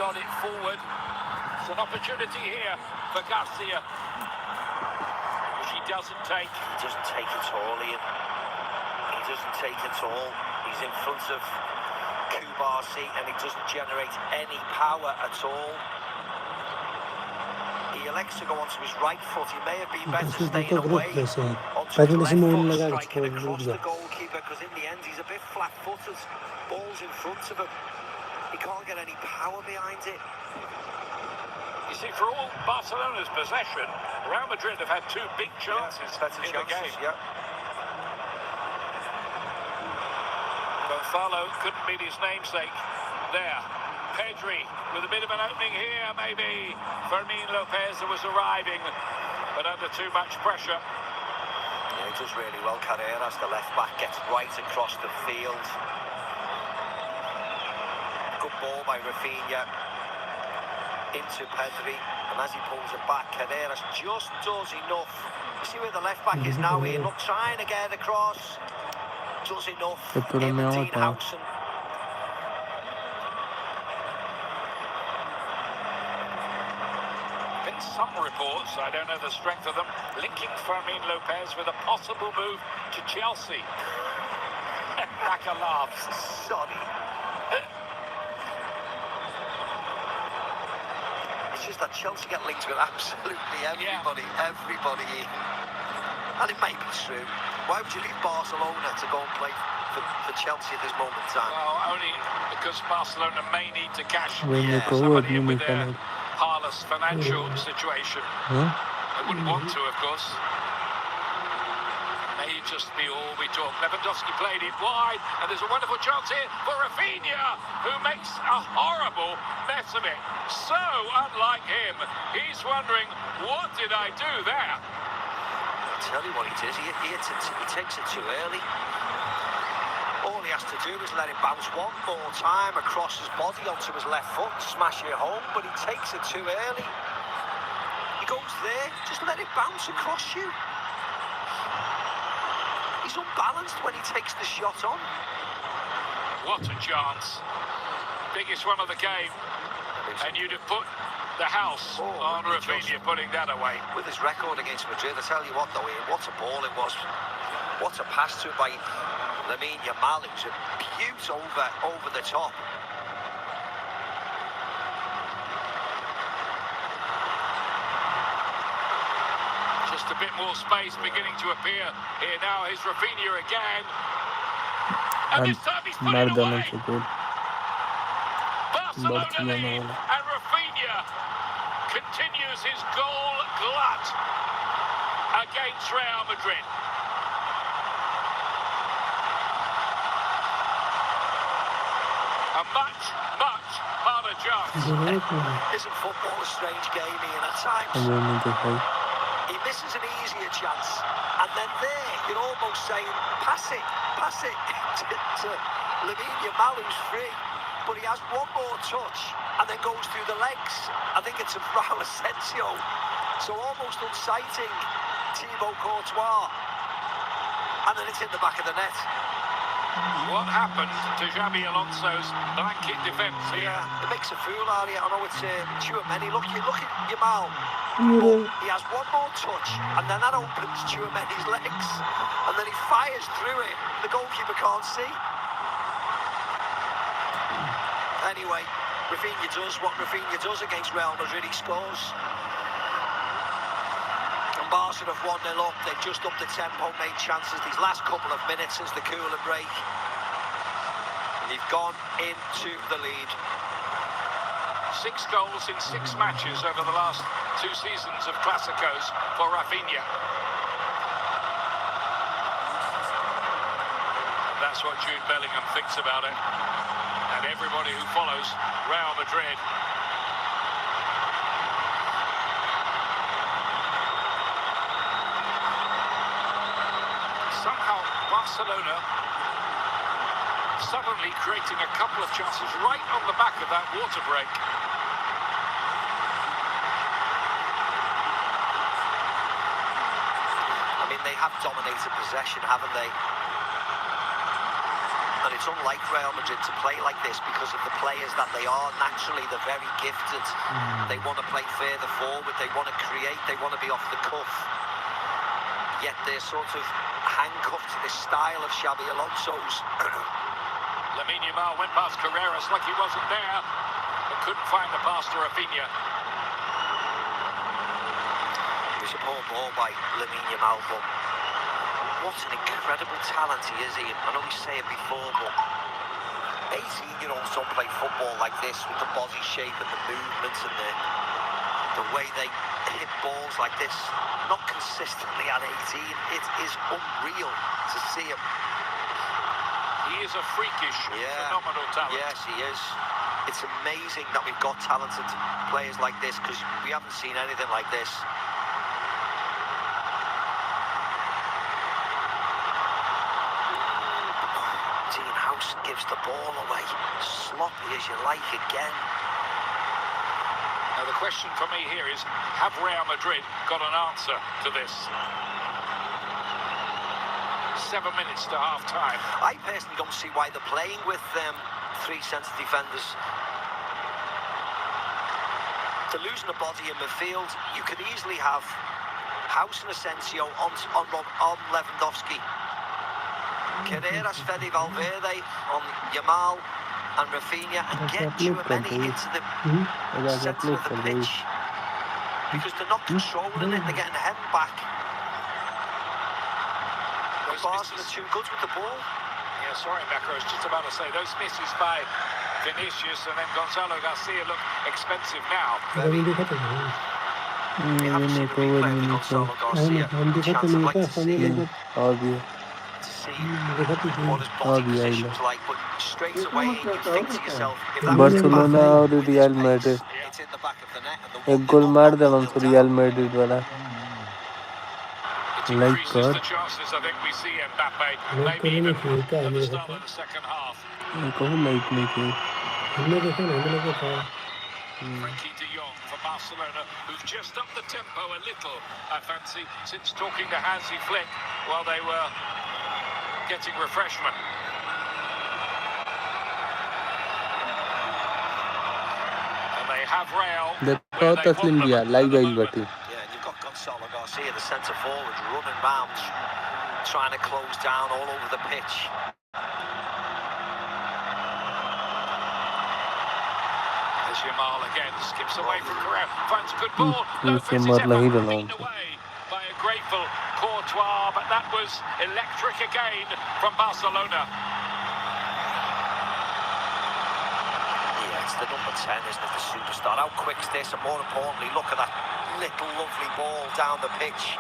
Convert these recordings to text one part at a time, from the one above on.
nod it forward. It's an opportunity here for Garcia, which he doesn't take. He doesn't take at all, Ian. He doesn't take at all. He's in front of Kubarsi and he doesn't generate any power at all. He elects to go onto his right foot. He may have been better staying away onto his left foot, striking across the goalkeeper, because in the end he's a bit flat-footed. Ball's in front of him. He can't get any power behind it. You see, for all Barcelona's possession, Real Madrid have had two big chances in the game. Yeah. Gonzalo couldn't beat his namesake there. Pedri with a bit of an opening here, maybe. Fermin Lopez was arriving, but under too much pressure. Yeah, he does really well. Carreras, the left back, gets right across the field. Good ball by Rafinha into Pedri, and as he pulls it back, Carreras just does enough. You see where the left back is now, Ian? Look, trying to get across. Does enough. Dean Howson. Some reports, I don't know the strength of them, linking Fermin Lopez with a possible move to Chelsea. Naka laughs. Sorry. It's just that Chelsea get linked with absolutely everybody, everybody. And it may be true. Why would you leave Barcelona to go and play for Chelsea at this moment in time? Well, only because Barcelona may need to cash somebody in with their parlous financial situation. I wouldn't want to, of course. May just be all we talk. Lewandowski played it wide, and there's a wonderful chance here for Rafinha, who makes a horrible mess of it. So unlike him, he's wondering, what did I do there? I'll tell you what he does, he takes it too early. All he has to do is let it bounce one more time across his body onto his left foot and smash it home, but he takes it too early. He goes there, just let it bounce across you. He's unbalanced when he takes the shot on. What a chance. Biggest one of the game. And you'd have put the house on Rafinha putting that away. With his record against Madrid, I tell you what though, Ian, what a ball it was. What a pass to him by Lamine Yamal. It was a beaut over the top. Just a bit more space beginning to appear here now. Here's Rafinha again. And this time he's put it away. Barcelona lead, and Rafinha continues his goal glut against Real Madrid. A much harder chance. Isn't football a strange game, Ian, at times? He misses an easier chance, and then there, you're almost saying, pass it to Lamine Yamal, who's free, but he has one more touch, and then goes through the legs. I think it's a Raul Asensio, so almost unsighting Thibaut Courtois, and then it's in the back of the net. What happened to Xabi Alonso's blanket defence here? Yeah, it makes a fool out of it. I know it's Tchouaméni. Look at Yamal. He has one more touch, and then that opens Tchouaméni's legs, and then he fires through it. The goalkeeper can't see. Anyway, Rafinha does what Rafinha does against Real Madrid. He scores. Barca have 1-0 up, they've just upped the tempo, made chances these last couple of minutes since the cooler break. And they've gone into the lead. 6 goals in 6 matches over the last 2 seasons of Clásicos for Rafinha. That's what Jude Bellingham thinks about it. And everybody who follows Real Madrid. Somehow Barcelona suddenly creating a couple of chances right on the back of that water break. I mean, they have dominated possession, haven't they? And it's unlike Real Madrid to play like this because of the players that they are. Naturally, they're very gifted. They want to play further forward. They want to create. They want to be off the cuff. Yet they're sort of handcuffed to this style of Xabi Alonso's. Lamine Yamal went past Carreras like he wasn't there, but couldn't find the pass to Rafinha. It was a poor ball by Lamine Yamal, but what an incredible talent he is, Ian. I know we say it before, but 18-year-olds don't play football like this with the body shape and the movements and the way they hit balls like this. Not consistently at 18. It is unreal to see him. He is a freakish, phenomenal talent. Yes, he is. It's amazing that we've got talented players like this because we haven't seen anything like this. Dean Howson gives the ball away. Sloppy as you like again. Now the question for me here is, have Real Madrid got an answer to this? 7 minutes to half-time. I personally don't see why they're playing with 3 centre defenders. They're losing a body in midfield. You could easily have House and Asensio on Lewandowski. Carreras, Fede Valverde on Yamal and Rafinha, and get Tchouaméni into the centre of the pitch. Because they're not controlling it, they're getting the head back. Barcelona are too good with the ball. Yeah, sorry, Macro, I was just about to say, those misses by Vinicius and then Gonzalo Garcia look expensive now. We haven't seen the replay of Gonzalo Garcia. Chance I'd like to see it. To see what his body position was like, but straight away you think to yourself, if that was Barcelona और Real Madrid it's in the back of the net, and एक गोल मार दे हमको Real Madrid वाला It increases the chances, I think, we see Mbappe maybe even at the start of the second half. Frankie de Jong for Barcelona, who've just upped the tempo a little, I fancy, since talking to Hansi Flick while they were getting refreshment. And they have Real where they want them at the moment. Yeah, and you've got Gonzalo Garcia, the centre forward, running round, trying to close down all over the pitch. There's Yamal again, skips away from Carrera, finds a good ball. Lopez is beaten away by a grateful Courtois, but that was electric again from Barcelona. Yeah, it's the number 10, isn't it, the superstar. How quick's this, and more importantly, look at that little lovely ball down the pitch.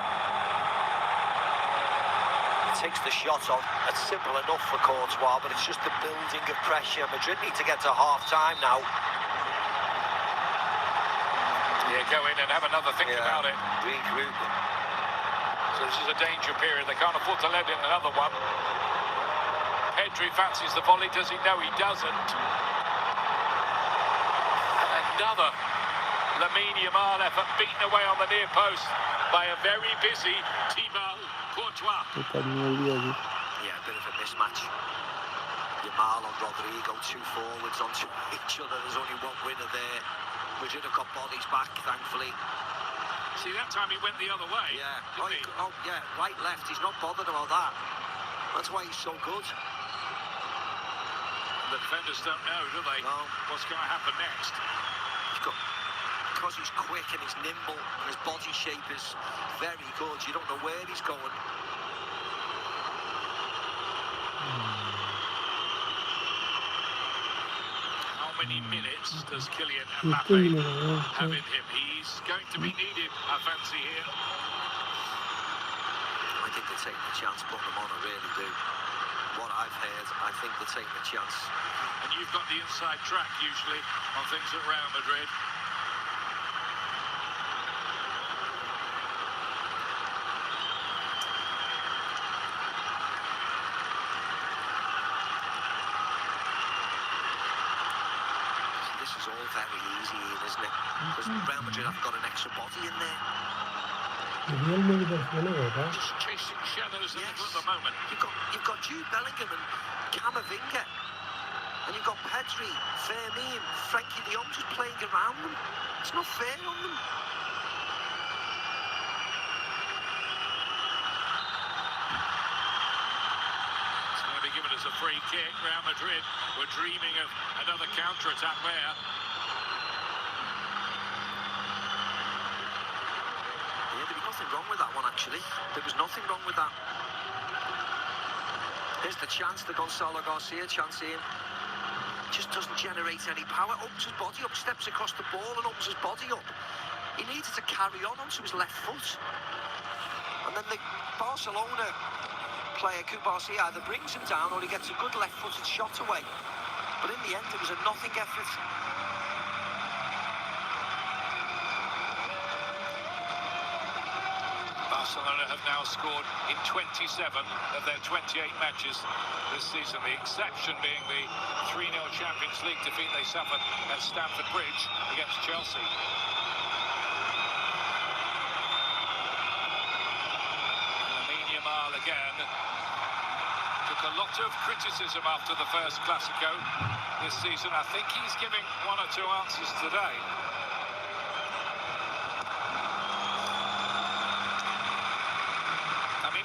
It takes the shot on. It's simple enough for Courtois, but it's just the building of pressure. Madrid need to get to half-time now. Yeah, go in and have another think about it. Regroup. So this is a danger period. They can't afford to let in another one. Pedri fancies the volley. Does he? No, he doesn't. And another Lamine Yamal effort beaten away on the near post by a very busy Thibaut Courtois. Yeah, a bit of a mismatch. Yamal on Rodrigo, 2 forwards onto each other. There's only one winner there. Madrid have got bodies back, thankfully. See, that time he went the other way. Yeah. Oh, yeah, right, left. He's not bothered about that. That's why he's so good. The defenders don't know, do they? No. What's going to happen next? Because he's quick and he's nimble and his body shape is very good, you don't know where he's going. How many minutes does Kylian Mbappe have in him? He's going to be needed, I fancy, here. I think they're taking a chance putting him on, I really do. What I've heard, I think they're taking a chance. And you've got the inside track, usually, on things at Real Madrid. This is all very easy, isn't it? Because Real Madrid have got an extra body in there. Just chasing shadows a little at the moment. You've got Jude Bellingham and Camavinga And you've got Pedri, Fermin, Frankie de Jong just playing around them. It's not fair on them. It's going to be given as a free kick. Real Madrid were dreaming of another counter-attack there. Yeah, there was nothing wrong with that one, actually. There was nothing wrong with that. Here's the chance, the Gonzalo Garcia chance in. Just doesn't generate any power. Opens his body up, steps across the ball and opens his body up. He needed to carry on onto his left foot. And then the Barcelona player, Kubarsi, either brings him down or he gets a good left-footed shot away. But in the end, it was a nothing effort. Barcelona have now scored in 27 of their 28 matches this season, the exception being the 3-0 Champions League defeat they suffered at Stamford Bridge against Chelsea. Lamine Yamal again took a lot of criticism after the first Clasico this season. I think he's giving one or two answers today.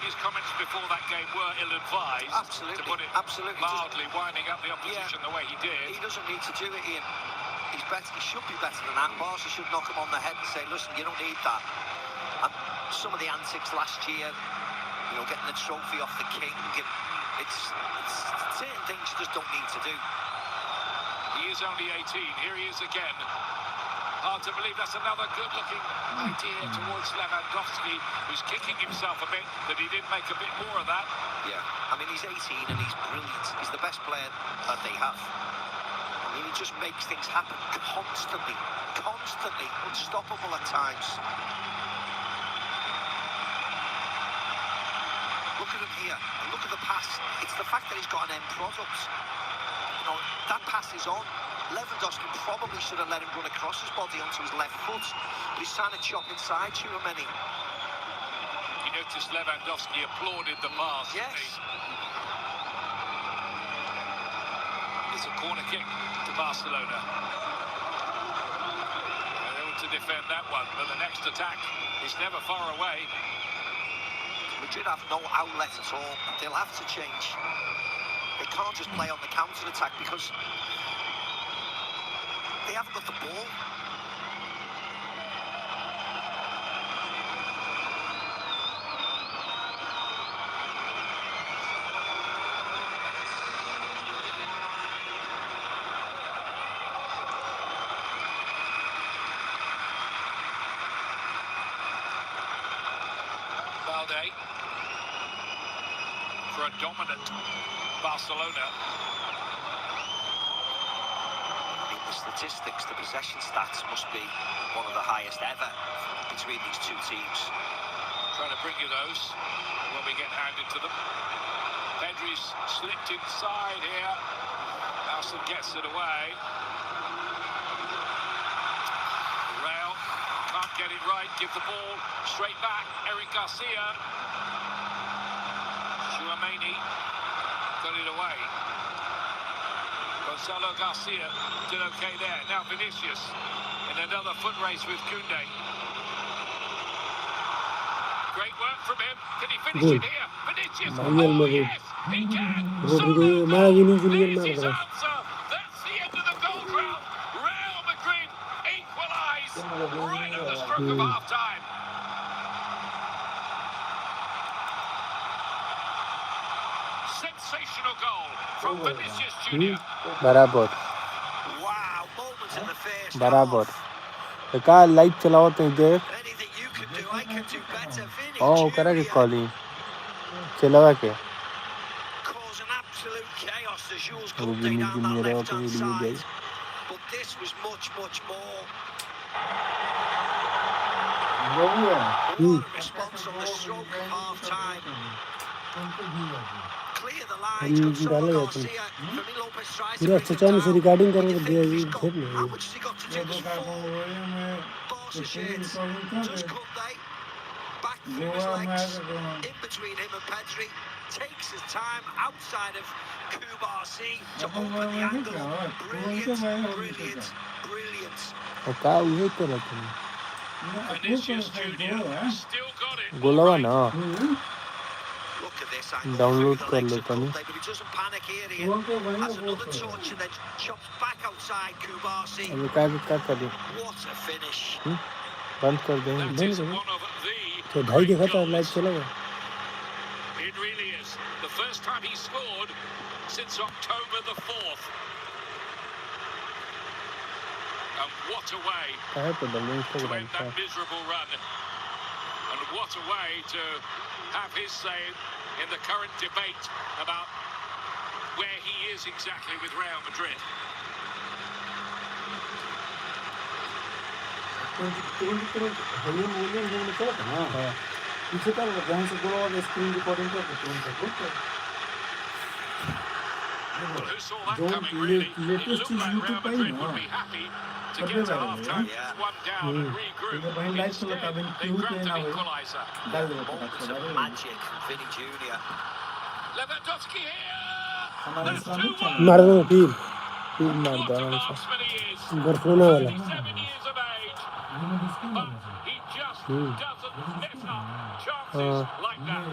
His comments before that game were ill-advised, absolutely, to put it mildly, winding up the opposition the way he did. He doesn't need to do it, Ian. He's better. He should be better than that. Barca should knock him on the head and say, listen, you don't need that. And some of the antics last year, you know, getting the trophy off the king, and it's certain things you just don't need to do. He is only 18. Here he is again. Hard to believe that's another good-looking idea towards Lewandowski, who's kicking himself a bit that he didn't make a bit more of that. Yeah, I mean, he's 18 and he's brilliant. He's the best player that they have. I mean, he just makes things happen constantly, unstoppable at times. Look at him here, and look at the pass. It's the fact that he's got an end product. You know, that pass is on. Lewandowski probably should have let him run across his body onto his left foot, but he's trying to chop inside Tchouaméni. You noticed Lewandowski applauded the pass. Yes. It's a corner kick to Barcelona. They're able to defend that one, but the next attack is never far away. Madrid have no outlet at all. They'll have to change. They can't just play on the counter-attack because they haven't got the ball. Valde for a dominant Barcelona. Statistics, the possession stats must be one of the highest ever between these two teams. Trying to bring you those when we get handed to them. Pedri's slipped inside here. Nelson gets it away. Real can't get it right. Give the ball straight back. Eric Garcia. Tchouaméni got it away. Gonzalo Garcia did okay there. Now Vinicius in another foot race with Koundé. Great work from him. Can he finish it here? Vinicius. Oh, yes, he can. There's his answer. That's the end of the goal drought. Real Madrid equalise right at the stroke of half-time. Sensational goal from Vinicius Junior. बराबर Wow, moments in the first बराबर half. कहाँ light चलाओ तो देख Anything you can do, I can do better. Vinny ओ करा के Junior calling चलावा के cause an absolute chaos as Jules वो Koundé Jimmy down Jimmy that रहा left-hand तो वीडियो जाए side. But this was much more. What a response on the stroke of half-time. Clear the lines, Gonzalo Garcia. Fermin Lopez tries to पूरा bring it सच्चा में से down. Recording What do करो you तो think he's दे got? फिर How नहीं much has he got to do? There's 4 Barca shirts. Just Koundé back through his legs, in between him and Pedri. takes his time outside of Kubarsi to open the angle. Brilliant. और का उहे करा तुम Vinicius Junior still got it. गोलावा ना Look at this angle. Download through the कर legs low of तनी Conte, but he doesn't panic here. He has another touch and then chops back outside Kubarsi. अबे क्या करें What a finish. बंद कर दें That बंद is कर one of the तो ढाई great देखा था लाइव goals. चला गया It really is. The first time he scored since October the 4th. And what a way है तो डाल to इंस्टाग्राम end का that miserable run. And what a way to have his say in the current debate about where he is exactly with Real Madrid. Well, who saw that coming, really? It looked like Real Madrid would be happy to get to half-time, one down and regroup. Instead, they grabbed an equaliser. Moments of magic from Vinny Junior. Lewandowski here! That's 2-1! मार दो फिर मार What दो a आराम से marksman he is! Barcelona वाला 37 years of age, but he just doesn't miss up chances like that.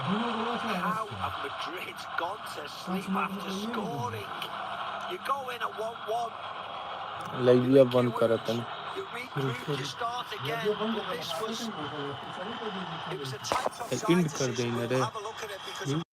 How have Madrid gone to sleep after scoring? You go in at 1-1. Live भी अब बंद करा था You regroup, you start again. But this was, it was a tight offside and कर decision. देंगे We'll रे have a look at it because